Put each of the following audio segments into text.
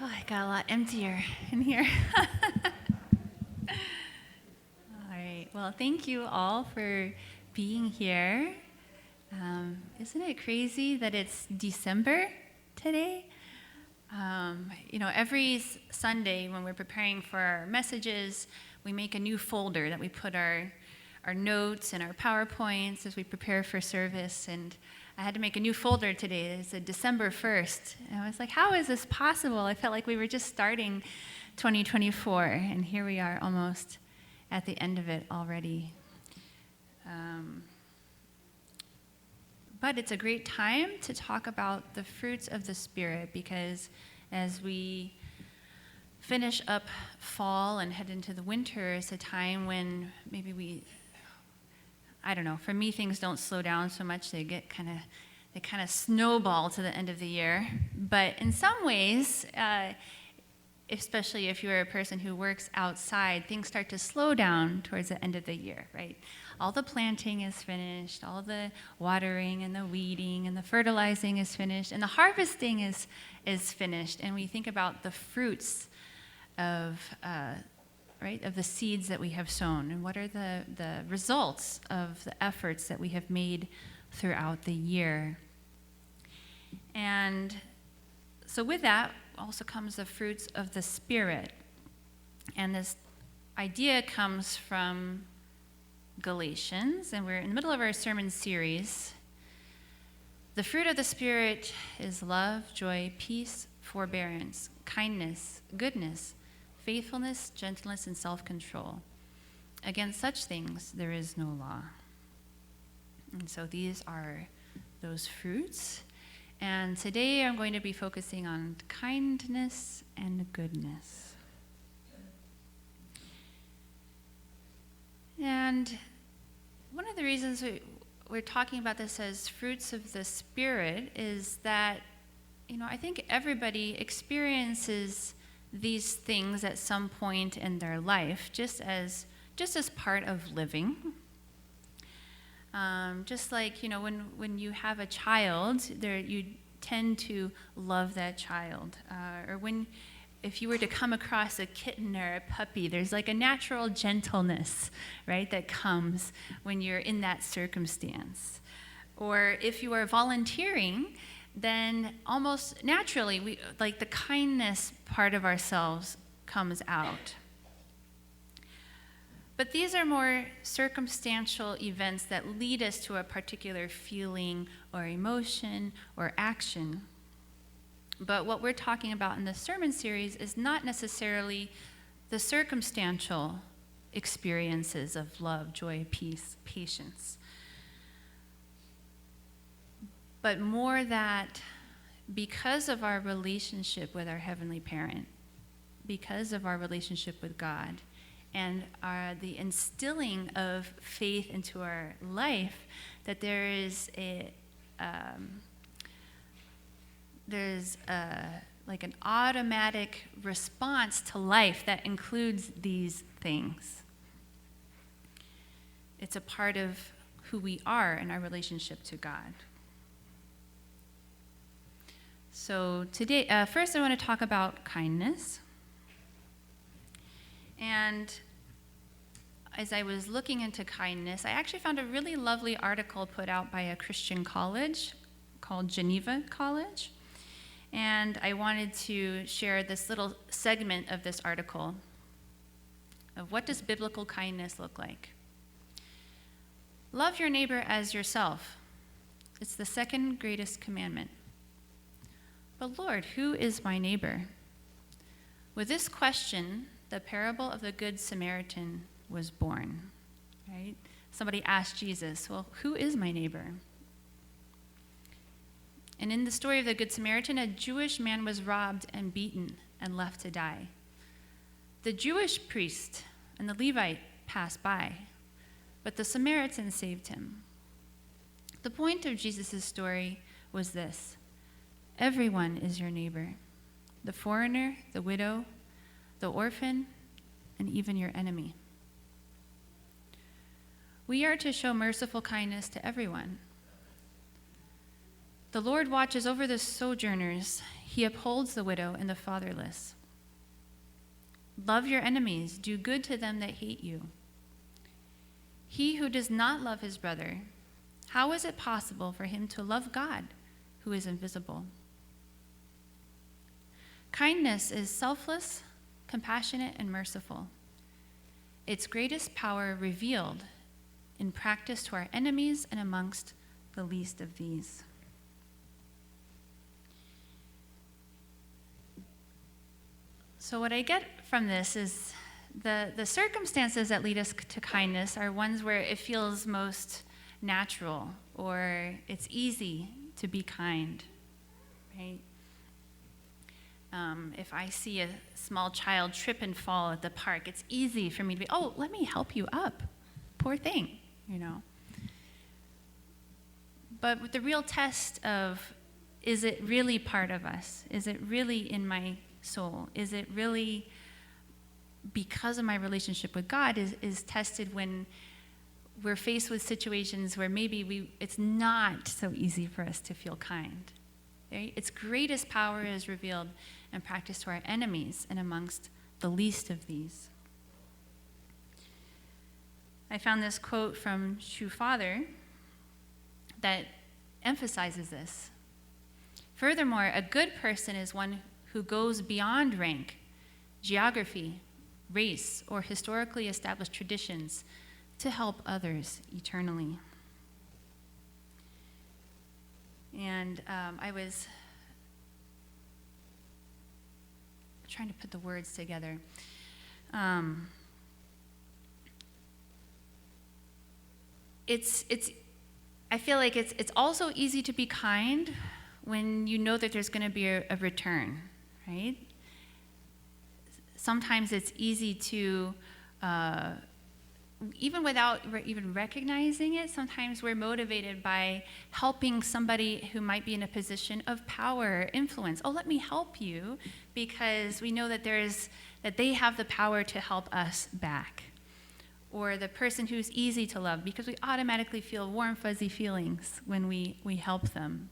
Oh, I got a lot emptier in here. All right. Well, thank you all for being here. Isn't it crazy that it's December today? Every Sunday when we're preparing for our messages, we make a new folder that we put our notes and our PowerPoints as we prepare for service. And I had to make a new folder today. It's December 1st. And I was like, how is this possible? I felt like we were just starting 2024, and here we are almost at the end of it already. But it's a great time to talk about the fruits of the Spirit, because as we finish up fall and head into the winter, it's a time when maybe for me, things don't slow down so much. They kind of snowball to the end of the year. But in some ways, especially if you're a person who works outside, things start to slow down towards the end of the year, right? All the planting is finished, all the watering and the weeding and the fertilizing is finished, and the harvesting is finished. And we think about the fruits of the seeds that we have sown, and what are the results of the efforts that we have made throughout the year. And so with that also comes the fruits of the Spirit. And this idea comes from Galatians, and we're in the middle of our sermon series. The fruit of the Spirit is love, joy, peace, forbearance, kindness, goodness, faithfulness, gentleness, and self-control. Against such things there is no law. And so these are those fruits. And today I'm going to be focusing on kindness and goodness. And one of the reasons we're talking about this as fruits of the Spirit is that, I think everybody experiences these things at some point in their life, just as part of living. Just like, when you have a child, you tend to love that child. Or if you were to come across a kitten or a puppy, there's like a natural gentleness, right, that comes when you're in that circumstance. Or if you are volunteering, then almost naturally, the kindness part of ourselves comes out. But these are more circumstantial events that lead us to a particular feeling or emotion or action. But what we're talking about in the sermon series is not necessarily the circumstantial experiences of love, joy, peace, patience, but more that because of our relationship with our Heavenly Parent, because of our relationship with God, and the instilling of faith into our life, that there's an automatic response to life that includes these things. It's a part of who we are in our relationship to God. So today, first I want to talk about kindness. And as I was looking into kindness, I actually found a really lovely article put out by a Christian college called Geneva College. And I wanted to share this little segment of this article of what does biblical kindness look like. Love your neighbor as yourself. It's the second greatest commandment. But Lord, who is my neighbor? With this question, the parable of the Good Samaritan was born, right? Somebody asked Jesus, well, who is my neighbor? And in the story of the Good Samaritan, a Jewish man was robbed and beaten and left to die. The Jewish priest and the Levite passed by, but the Samaritan saved him. The point of Jesus' story was this: everyone is your neighbor, the foreigner, the widow, the orphan, and even your enemy. We are to show merciful kindness to everyone. The Lord watches over the sojourners. He upholds the widow and the fatherless. Love your enemies. Do good to them that hate you. He who does not love his brother, how is it possible for him to love God, who is invisible? Kindness is selfless, compassionate, and merciful. Its greatest power revealed in practice to our enemies and amongst the least of these. So what I get from this is the circumstances that lead us to kindness are ones where it feels most natural, or it's easy to be kind, right? If I see a small child trip and fall at the park, it's easy for me to be, oh, let me help you up. Poor thing, you know. But with the real test of, is it really part of us? Is it really in my soul? Is it really because of my relationship with God is tested when we're faced with situations where maybe it's not so easy for us to feel kind. Right? Its greatest power is revealed and practiced to our enemies and amongst the least of these. I found this quote from True Father that emphasizes this. Furthermore, a good person is one who goes beyond rank, geography, race, or historically established traditions to help others eternally. And I was trying to put the words together. I feel like it's also easy to be kind when you know that there's going to be a return, right? Sometimes it's easy to, even without even recognizing it, sometimes we're motivated by helping somebody who might be in a position of power or influence. Oh, let me help you, because we know that they have the power to help us back. Or the person who's easy to love, because we automatically feel warm, fuzzy feelings when we help them.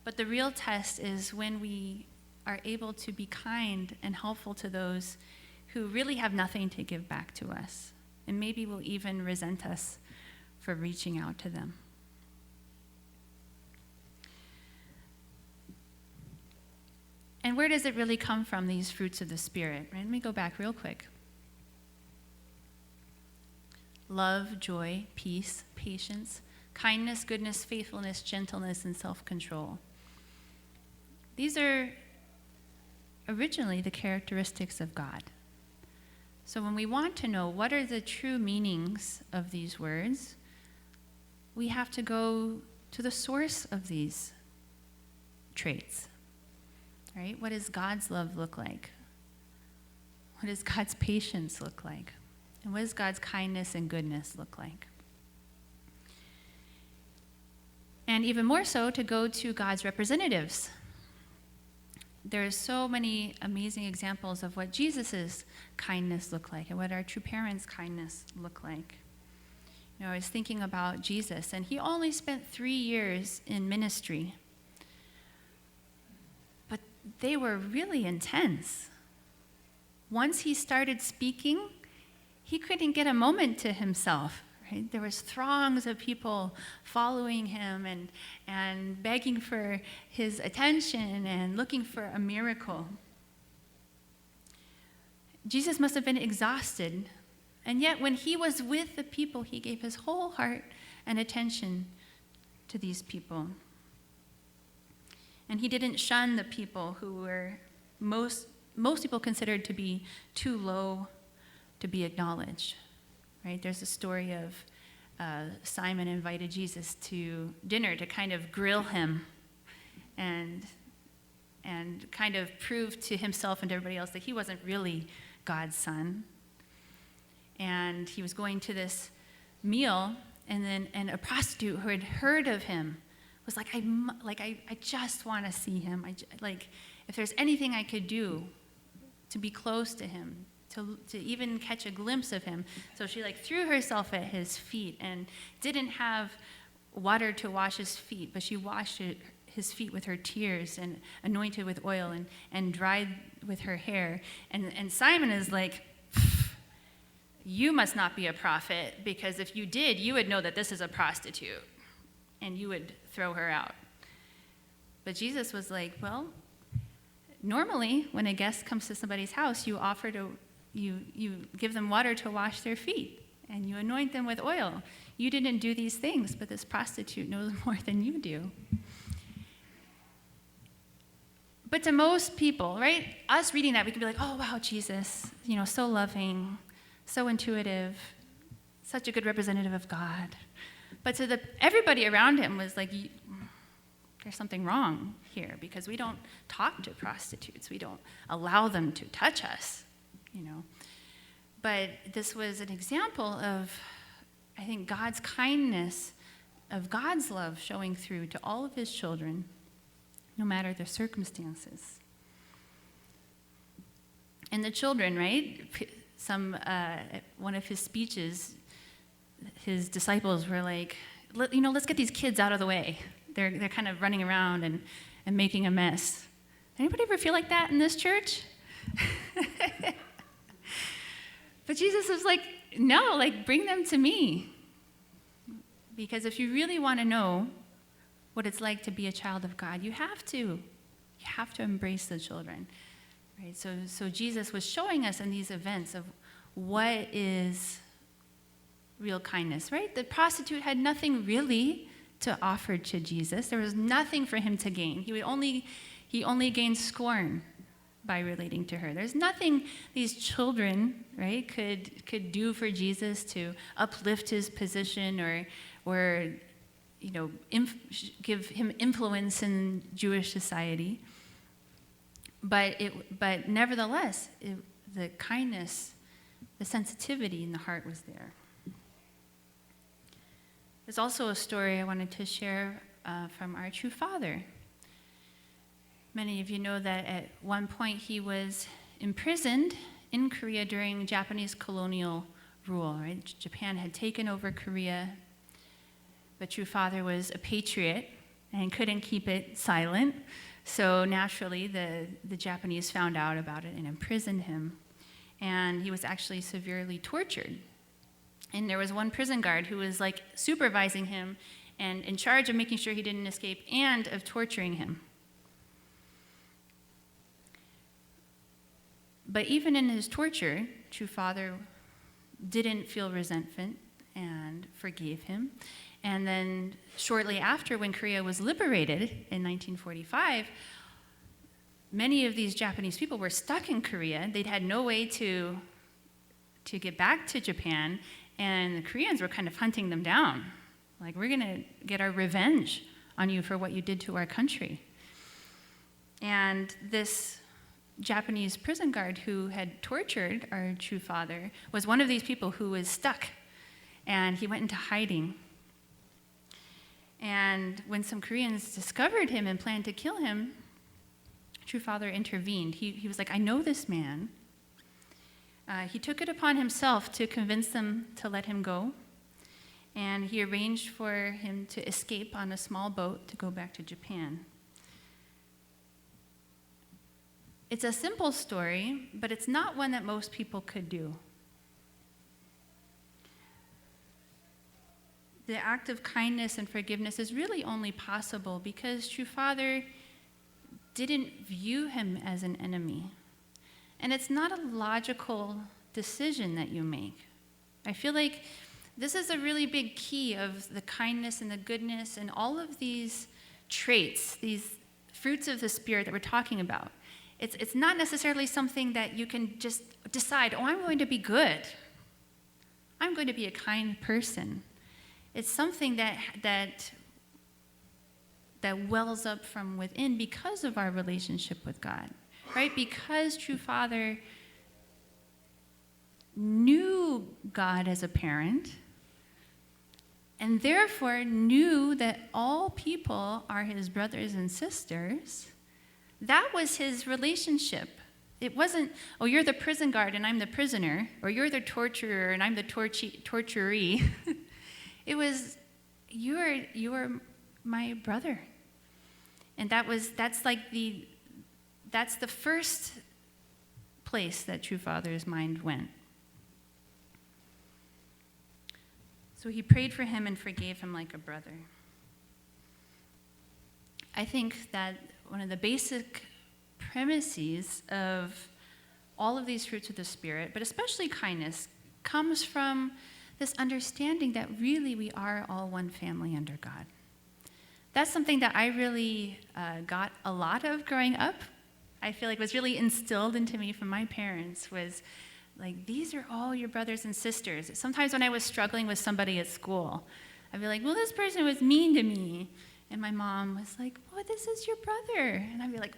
But the real test is when we are able to be kind and helpful to those who really have nothing to give back to us, and maybe will even resent us for reaching out to them. And where does it really come from, these fruits of the Spirit? Right? Let me go back real quick. Love, joy, peace, patience, kindness, goodness, faithfulness, gentleness, and self-control. These are originally the characteristics of God. So when we want to know what are the true meanings of these words, we have to go to the source of these traits. Right? What does God's love look like? What does God's patience look like? And what does God's kindness and goodness look like? And even more so, to go to God's representatives. There's so many amazing examples of what Jesus' kindness looked like and what our true parents' kindness looked like. You know, I was thinking about Jesus, and he only spent 3 years in ministry. But they were really intense. Once he started speaking, he couldn't get a moment to himself. Right? There was throngs of people following him and begging for his attention and looking for a miracle. Jesus must have been exhausted, and yet when he was with the people, he gave his whole heart and attention to these people. And he didn't shun the people who were most people considered to be too low to be acknowledged. Right? There's a story of Simon invited Jesus to dinner to kind of grill him and kind of prove to himself and to everybody else that he wasn't really God's son. And he was going to this meal, and a prostitute who had heard of him was like, I just want to see him. If there's anything I could do to be close to him, to even catch a glimpse of him. So she threw herself at his feet and didn't have water to wash his feet, but she washed his feet with her tears and anointed with oil and dried with her hair. And Simon is like, you must not be a prophet, because if you did, you would know that this is a prostitute, and you would throw her out. But Jesus was like, well, normally when a guest comes to somebody's house, you give them water to wash their feet, and you anoint them with oil. You didn't do these things, but this prostitute knows more than you do. But to most people, right, us reading that, we could be like, oh, wow, Jesus, so loving, so intuitive, such a good representative of God. But to everybody around him was like, there's something wrong here, because we don't talk to prostitutes. We don't allow them to touch us, But this was an example of, I think, God's kindness, of God's love showing through to all of his children, no matter their circumstances. And the children, right? One of his speeches, his disciples were like, let's get these kids out of the way. They're kind of running around and making a mess. Anybody ever feel like that in this church? But Jesus was like, no, bring them to me. Because if you really want to know what it's like to be a child of God, you have to embrace the children. Right? So Jesus was showing us in these events of what is real kindness, right? The prostitute had nothing really to offer to Jesus. There was nothing for him to gain. He only gained scorn by relating to her. There's nothing these children, right, could do for Jesus to uplift his position or give him influence in Jewish society. But nevertheless, the kindness, the sensitivity in the heart was there. There's also a story I wanted to share from our true father. Many of you know that at one point he was imprisoned in Korea during Japanese colonial rule. Right? Japan had taken over Korea, but true father was a patriot and couldn't keep it silent. So naturally, the Japanese found out about it and imprisoned him. And he was actually severely tortured. And there was one prison guard who was supervising him and in charge of making sure he didn't escape and of torturing him. But even in his torture, true father didn't feel resentment and forgave him. And then shortly after, when Korea was liberated in 1945, many of these Japanese people were stuck in Korea. They'd had no way to get back to Japan, and the Koreans were kind of hunting them down. We're going to get our revenge on you for what you did to our country. And this Japanese prison guard who had tortured our true father was one of these people who was stuck, and he went into hiding. And when some Koreans discovered him and planned to kill him, true father intervened. He was like, I know this man. He took it upon himself to convince them to let him go. And he arranged for him to escape on a small boat to go back to Japan. It's a simple story, but it's not one that most people could do. The act of kindness and forgiveness is really only possible because true father didn't view him as an enemy. And it's not a logical decision that you make. I feel like this is a really big key of the kindness and the goodness and all of these traits, these fruits of the Spirit that we're talking about. It's not necessarily something that you can just decide, I'm going to be good. I'm going to be a kind person. It's something that wells up from within because of our relationship with God, right? Because true father knew God as a parent and therefore knew that all people are his brothers and sisters. That was his relationship. It wasn't, you're the prison guard and I'm the prisoner, or you're the torturer and I'm the torturee. It was you are my brother. And that's the first place that true father's mind went. So he prayed for him and forgave him like a brother. I think that one of the basic premises of all of these fruits of the Spirit, but especially kindness, comes from this understanding that really we are all one family under God. That's something that I really got a lot of growing up. I feel like was really instilled into me from my parents was like, these are all your brothers and sisters. Sometimes when I was struggling with somebody at school, I'd be like, well, this person was mean to me. And my mom was like, well, this is your brother. And I'd be like,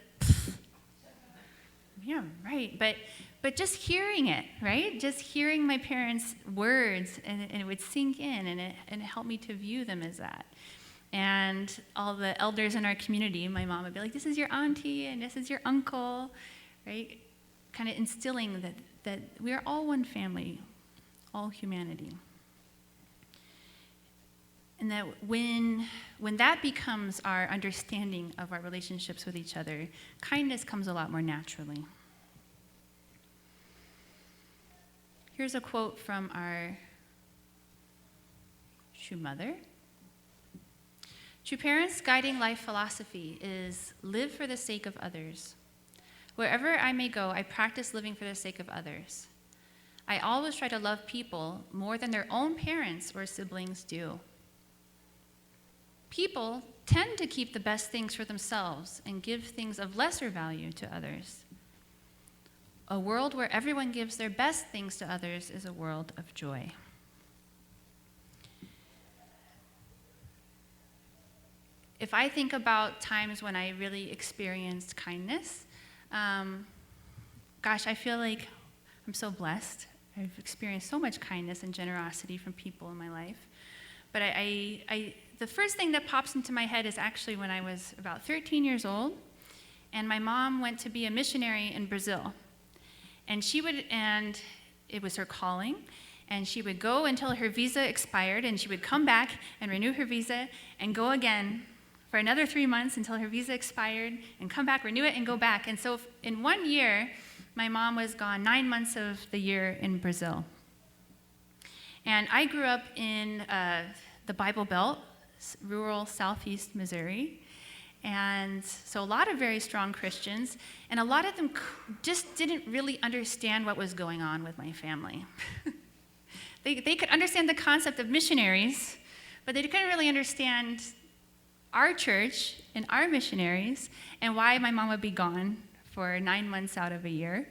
yeah, right. But just hearing it, right? Just hearing my parents' words, and it would sink in, and it helped me to view them as that. And all the elders in our community, my mom would be like, this is your auntie, and this is your uncle, right? Kind of instilling that we are all one family, all humanity. And that when that becomes our understanding of our relationships with each other, kindness comes a lot more naturally. Here's a quote from our true mother. True parents' guiding life philosophy is live for the sake of others. Wherever I may go, I practice living for the sake of others. I always try to love people more than their own parents or siblings do. People tend to keep the best things for themselves and give things of lesser value to others. A world where everyone gives their best things to others is a world of joy. If I think about times when I really experienced kindness, I feel like I'm so blessed. I've experienced so much kindness and generosity from people in my life. But the first thing that pops into my head is actually when I was about 13 years old, and my mom went to be a missionary in Brazil. And it was her calling, and she would go until her visa expired, and she would come back and renew her visa and go again for another 3 months until her visa expired, and come back, renew it, and go back. And so in 1 year, my mom was gone 9 months of the year in Brazil. And I grew up in the Bible Belt, rural southeast Missouri. And so a lot of very strong Christians, and a lot of them just didn't really understand what was going on with my family. They could understand the concept of missionaries, but they couldn't really understand our church and our missionaries and why my mom would be gone for 9 months out of a year.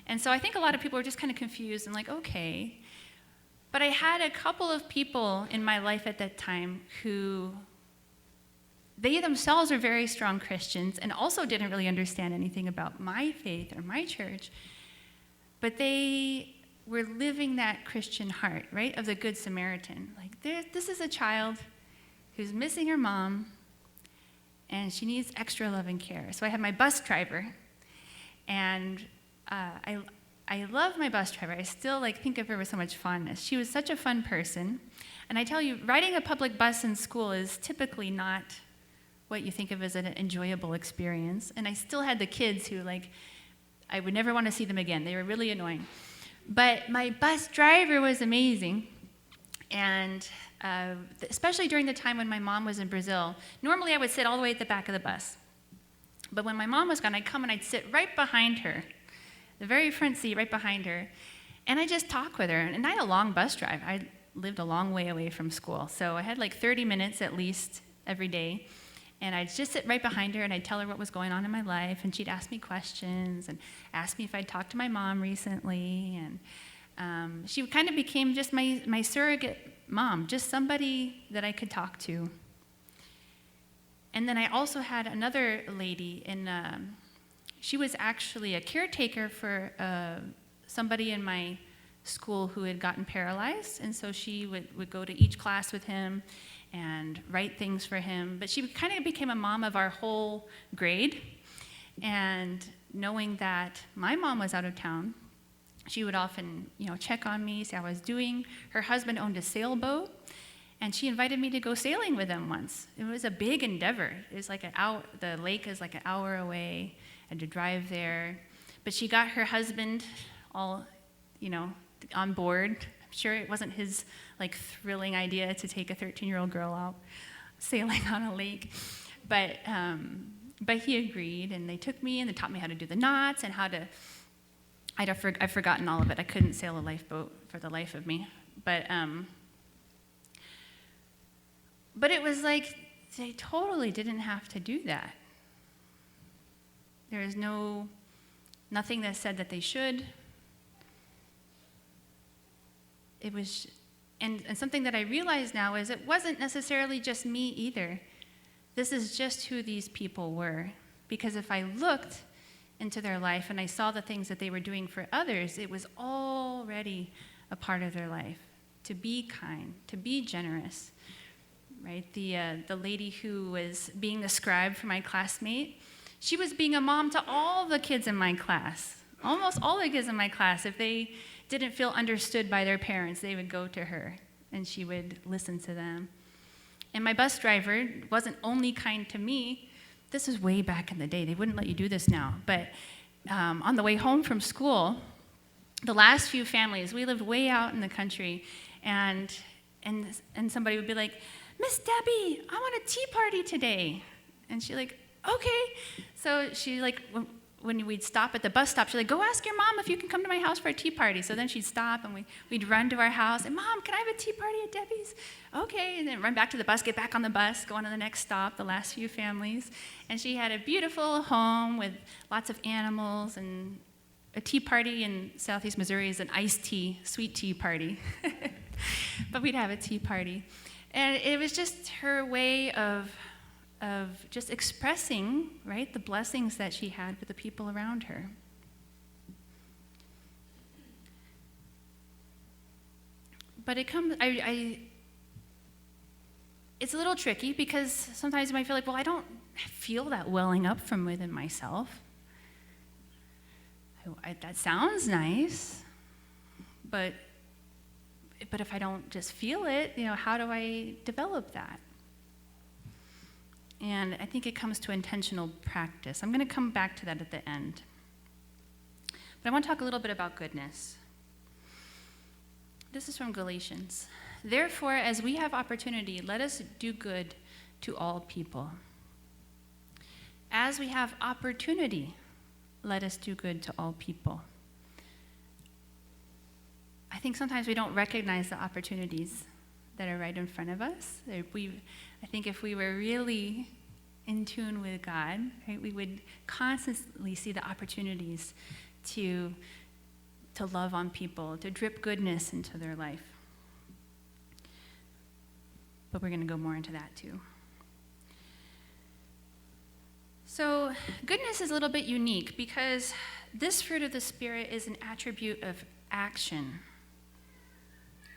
And so I think a lot of people were just kind of confused and like, okay. But I had a couple of people in my life at that time who they themselves are very strong Christians and also didn't really understand anything about my faith or my church, but they were living that Christian heart, right, of the Good Samaritan. Like, this is a child who's missing her mom, and she needs extra love and care. So I had my bus driver, and I love my bus driver. I still think of her with so much fondness. She was such a fun person. And I tell you, riding a public bus in school is typically not what you think of as an enjoyable experience. And I still had the kids who, I would never want to see them again. They were really annoying. But my bus driver was amazing. And especially during the time when my mom was in Brazil, normally I would sit all the way at the back of the bus. But when my mom was gone, I'd come and I'd sit right behind her, the very front seat right behind her, and I'd just talk with her. And I had a long bus drive. I lived a long way away from school. So I had 30 minutes at least every day. And I'd just sit right behind her, and I'd tell her what was going on in my life, and she'd ask me questions and ask me if I'd talked to my mom recently. And she kind of became just my surrogate mom, just somebody that I could talk to. And then I also had another lady, she was actually a caretaker for somebody in my school who had gotten paralyzed, and so she would go to each class with him and write things for him. But she kind of became a mom of our whole grade. And knowing that my mom was out of town, she would often, check on me, see how I was doing. Her husband owned a sailboat, And she invited me to go sailing with them once. It was a big endeavor. It was like the lake is like an hour away. I had to drive there. But she got her husband all, on board. I'm sure it wasn't his thrilling idea to take a 13-year-old girl out sailing on a lake. But he agreed, and they took me and they taught me how to do the knots and how to. I've forgotten all of it. I couldn't sail a lifeboat for the life of me. But it was like they totally didn't have to do that. There is nothing that said that they should. It was, and something that I realize now is it wasn't necessarily just me either. This is just who these people were. Because if I looked into their life and I saw the things that they were doing for others, it was already a part of their life. To be kind, to be generous, right? The lady who was being the scribe for my classmate, she was being a mom to all the kids in my class. Almost all the kids in my class. If they didn't feel understood by their parents, they would go to her, and she would listen to them. And my bus driver wasn't only kind to me. This was way back in the day. They wouldn't let you do this now. But on the way home from school, the last few families, we lived way out in the country, and somebody would be like, "Miss Debbie, I want a tea party today." And she's like, "Okay." So she when we'd stop at the bus stop, she'd "Go ask your mom if you can come to my house for a tea party." So then she'd stop, and we'd run to our house, and, "Mom, can I have a tea party at Debbie's?" "Okay." And then run back to the bus, get back on the bus, go on to the next stop, the last few families. And she had a beautiful home with lots of animals, and a tea party in Southeast Missouri is an iced tea, sweet tea party. But we'd have a tea party. And it was just her way of just expressing, right, the blessings that she had with the people around her. But it's a little tricky because sometimes you might feel like, well, I don't feel that welling up from within myself. That sounds nice, but if I don't just feel it, how do I develop that? And I think it comes to intentional practice. I'm going to come back to that at the end. But I want to talk a little bit about goodness. This is from Galatians. "Therefore, as we have opportunity, let us do good to all people." As we have opportunity, let us do good to all people. I think sometimes we don't recognize the opportunities that are right in front of us. I think if we were really in tune with God, right, we would constantly see the opportunities to love on people, to drip goodness into their life. But we're going to go more into that too. So goodness is a little bit unique because this fruit of the Spirit is an attribute of action.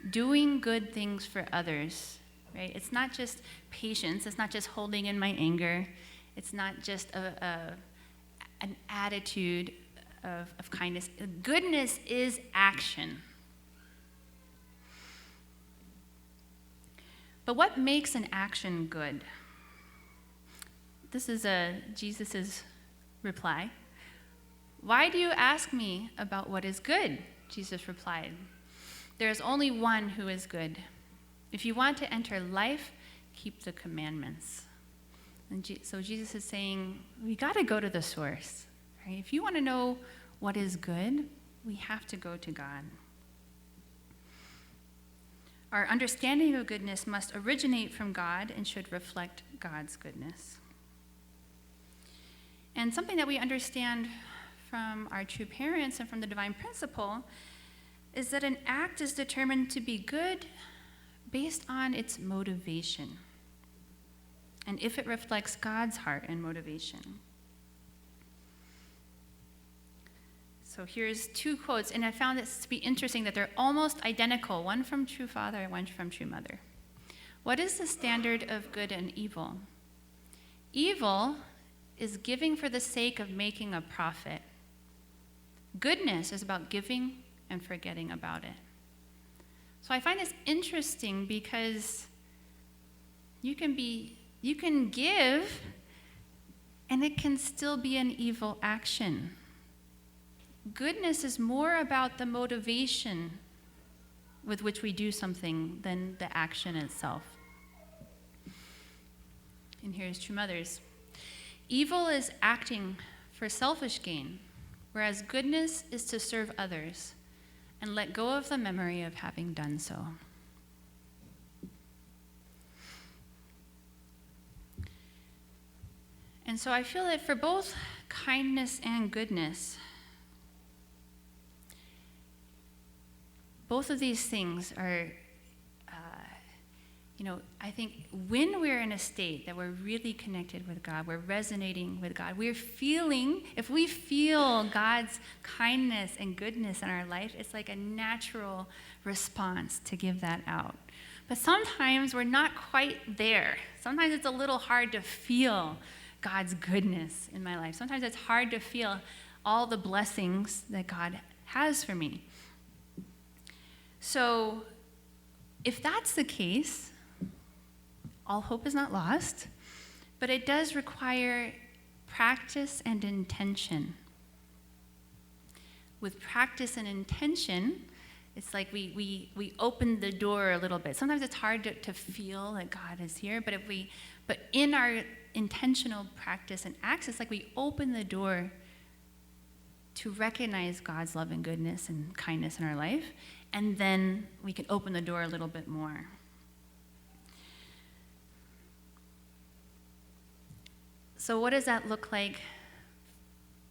Doing good things for others, right? It's not just patience. It's not just holding in my anger. It's not just an attitude of kindness. Goodness is action. But what makes an action good? This is Jesus' reply. "Why do you ask me about what is good?" Jesus replied. "There is only one who is good. If you want to enter life, keep the commandments." And so Jesus is saying, we got to go to the source. Right? If you want to know what is good, we have to go to God. Our understanding of goodness must originate from God and should reflect God's goodness. And something that we understand from our true parents and from the divine principle is that an act is determined to be good based on its motivation, and if it reflects God's heart and motivation. So here's two quotes, and I found this to be interesting that they're almost identical, one from True Father and one from True Mother. "What is the standard of good and evil? Evil is giving for the sake of making a profit. Goodness is about giving and forgetting about it." So I find this interesting because You can give, and it can still be an evil action. Goodness is more about the motivation with which we do something than the action itself. And here's True Mothers. Evil is acting for selfish gain, whereas goodness is to serve others and let go of the memory of having done so. And so I feel that for both kindness and goodness, both of these things are, I think when we're in a state that we're really connected with God, we're resonating with God, if we feel God's kindness and goodness in our life, it's like a natural response to give that out. But sometimes we're not quite there. Sometimes it's a little hard to feel God's goodness in my life. Sometimes it's hard to feel all the blessings that God has for me. So if that's the case, all hope is not lost, but it does require practice and intention. With practice and intention, it's like we open the door a little bit. Sometimes it's hard to feel that God is here, but in our intentional practice and acts, it's like we open the door to recognize God's love and goodness and kindness in our life, and then we can open the door a little bit more. So what does that look like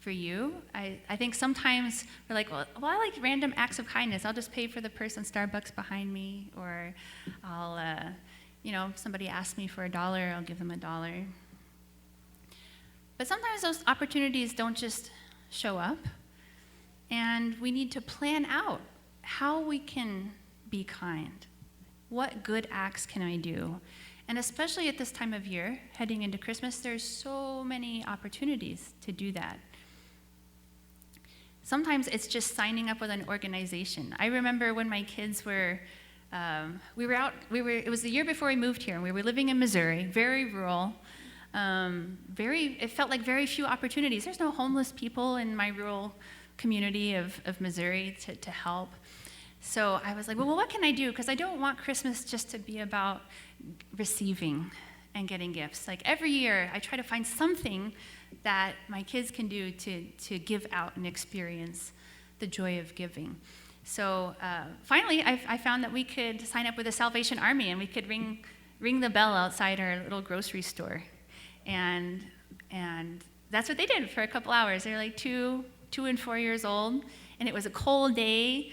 for you? I think sometimes we're like, well, I like random acts of kindness. I'll just pay for the person Starbucks behind me, or I'll, somebody asks me for $1, I'll give them $1. But sometimes those opportunities don't just show up, and we need to plan out how we can be kind. What good acts can I do? And especially at this time of year, heading into Christmas, there's so many opportunities to do that. Sometimes it's just signing up with an organization. I remember when my kids were, it was the year before we moved here, and we were living in Missouri, very rural, it felt like very few opportunities. There's no homeless people in my rural community of Missouri to help. So I was like, well, what can I do? Because I don't want Christmas just to be about receiving and getting gifts. Like every year, I try to find something that my kids can do to give out and experience the joy of giving. So finally, I found that we could sign up with the Salvation Army, and we could ring the bell outside our little grocery store. And that's what they did for a couple hours. They were like 2 and 4 years old, and it was a cold day.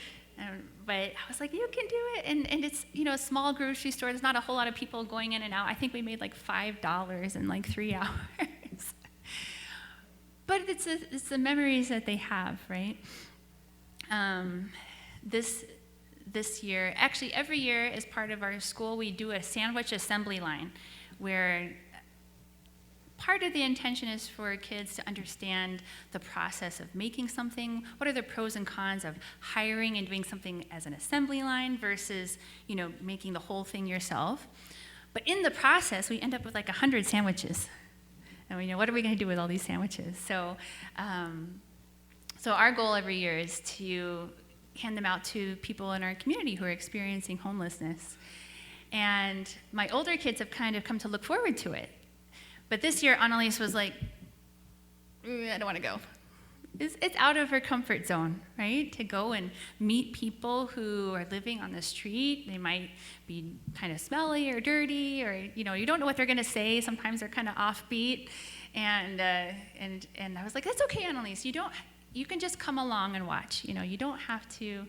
But I was like, you can do it. And it's, a small grocery store. There's not a whole lot of people going in and out. I think we made like $5 in like 3 hours. But it's the memories that they have, right? This year, actually every year as part of our school, we do a sandwich assembly line where part of the intention is for kids to understand the process of making something. What are the pros and cons of hiring and doing something as an assembly line versus, making the whole thing yourself? But in the process, we end up with like 100 sandwiches. And we know, what are we going to do with all these sandwiches? So our goal every year is to hand them out to people in our community who are experiencing homelessness. And my older kids have kind of come to look forward to it. But this year, Annalise was like, I don't want to go. It's out of her comfort zone, right? To go and meet people who are living on the street. They might be kind of smelly or dirty, or, you don't know what they're going to say. Sometimes they're kind of offbeat. And I was like, that's okay, Annalise. You can just come along and watch. You don't have to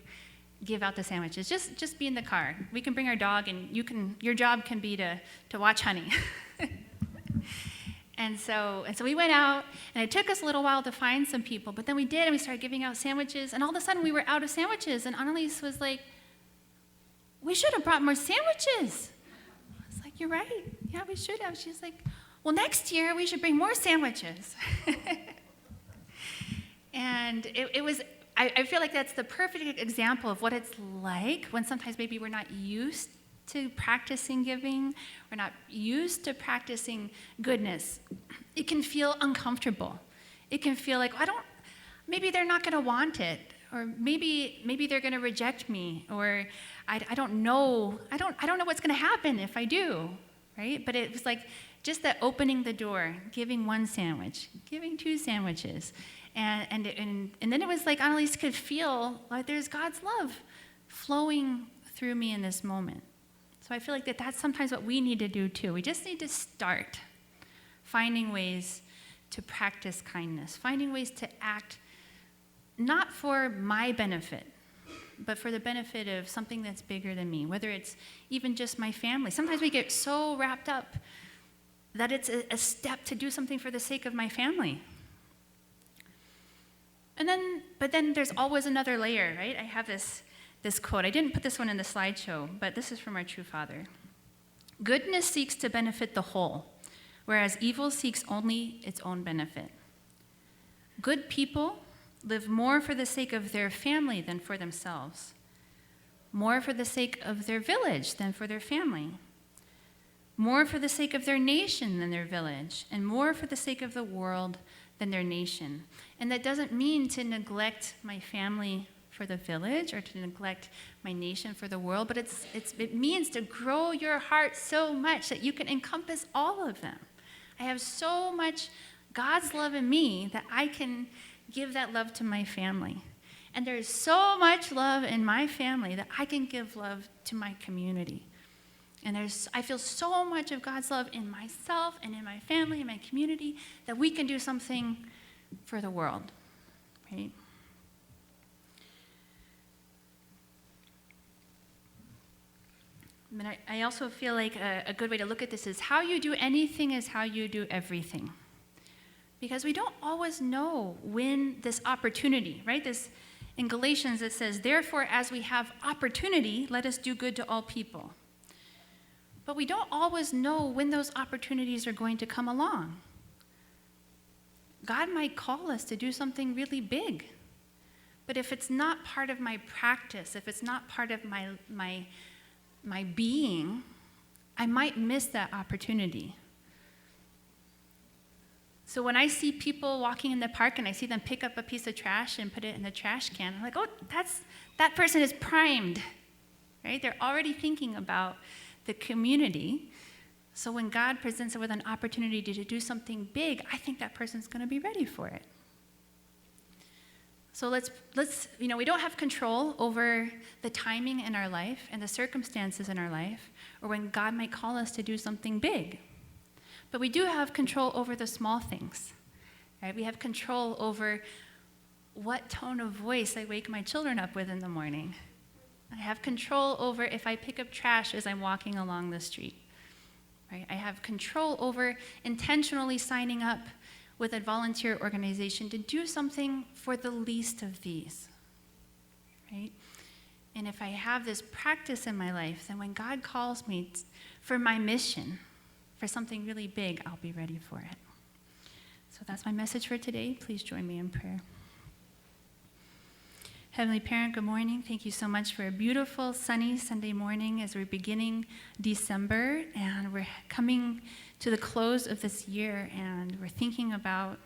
give out the sandwiches. Just be in the car. We can bring our dog, and your job can be to watch Honey. And so we went out, and it took us a little while to find some people, but then we did, and we started giving out sandwiches, and all of a sudden we were out of sandwiches, and Annalise was like, we should have brought more sandwiches. I was like, you're right. Yeah, we should have. She's like, well, next year we should bring more sandwiches. And it was, I feel like that's the perfect example of what it's like when sometimes maybe we're not used to practicing giving, we're not used to practicing goodness, it can feel uncomfortable. It can feel like, maybe they're not going to want it, or maybe they're going to reject me, or I don't know. I don't know what's going to happen if I do, right? But it was like just that opening the door, giving one sandwich, giving two sandwiches, and then it was like Annalise could feel like there's God's love flowing through me in this moment. So I feel like that's sometimes what we need to do too. We just need to start finding ways to practice kindness, finding ways to act not for my benefit, but for the benefit of something that's bigger than me, whether it's even just my family. Sometimes we get so wrapped up that it's a step to do something for the sake of my family. But then there's always another layer, right? I have this quote. I didn't put this one in the slideshow, but this is from our true Father. Goodness seeks to benefit the whole, whereas evil seeks only its own benefit. Good people live more for the sake of their family than for themselves, more for the sake of their village than for their family, more for the sake of their nation than their village, and more for the sake of the world than their nation. And that doesn't mean to neglect my family for the village or to neglect my nation for the world, but it means to grow your heart so much that you can encompass all of them. I have so much God's love in me that I can give that love to my family. And there is so much love in my family that I can give love to my community. And I feel so much of God's love in myself and in my family and my community that we can do something for the world, right? But I also feel like a good way to look at this is how you do anything is how you do everything. Because we don't always know when this opportunity, right? In Galatians it says, therefore, as we have opportunity, let us do good to all people. But we don't always know when those opportunities are going to come along. God might call us to do something really big. But if it's not part of my practice, if it's not part of my being, I might miss that opportunity. So when I see people walking in the park and I see them pick up a piece of trash and put it in the trash can, I'm like, oh, that person is primed, right? They're already thinking about the community. So when God presents it with an opportunity to do something big, I think that person's going to be ready for it. So let's we don't have control over the timing in our life and the circumstances in our life, or when God might call us to do something big. But we do have control over the small things, right? We have control over what tone of voice I wake my children up with in the morning. I have control over if I pick up trash as I'm walking along the street, right? I have control over intentionally signing up with a volunteer organization to do something for the least of these, right? And if I have this practice in my life, then when God calls me for my mission, for something really big, I'll be ready for it. So that's my message for today. Please join me in prayer. Heavenly Parent, good morning. Thank you so much for a beautiful, sunny Sunday morning as we're beginning December, and we're coming to the close of this year, and we're thinking about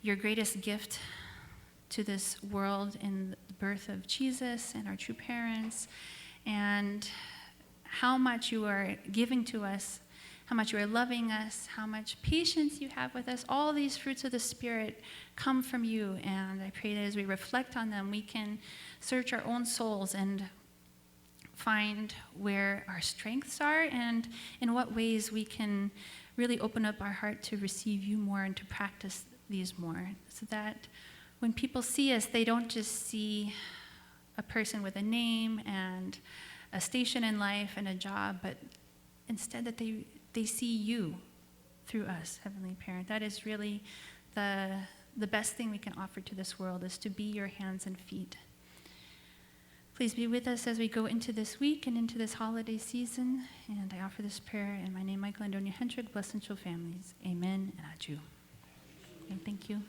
your greatest gift to this world in the birth of Jesus and our true parents, and how much you are giving to us, how much you are loving us, how much patience you have with us. All these fruits of the Spirit come from you, and I pray that as we reflect on them, we can search our own souls and find where our strengths are and in what ways we can really open up our heart to receive you more and to practice these more, so that when people see us, they don't just see a person with a name and a station in life and a job, but instead that they see you through us, Heavenly Parent. That is really the best thing we can offer to this world, is to be your hands and feet. Please be with us as we go into this week and into this holiday season. And I offer this prayer in my name, Michael and Adonia Hendrick, bless and show families. Amen and adieu. Okay, thank you.